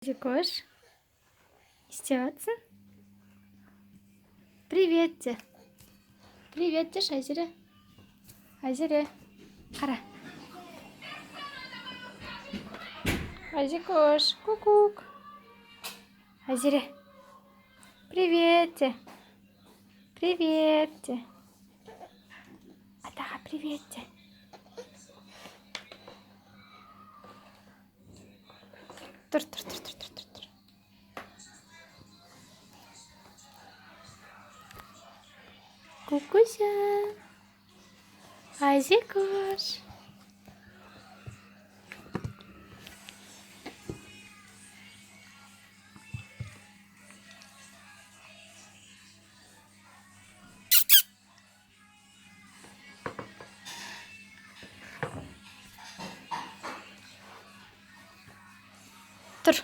Кош, не істеп Привет де. Привет де, Айзере. Айзере, қара. Айзекош, ку-кук. Айзере. Привет де. Привет де. Атаға привет де. Тұр. Кукуся. Айзекош. Тұр.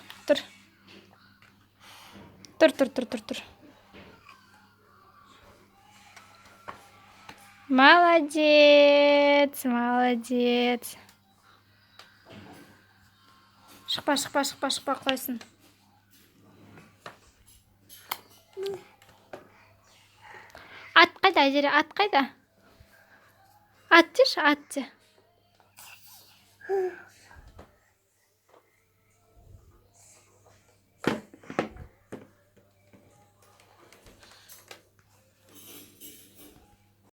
Молодец. Шықпа қойсын. Ат қайда, Айзере, ат қайда? Ат деші, ат де.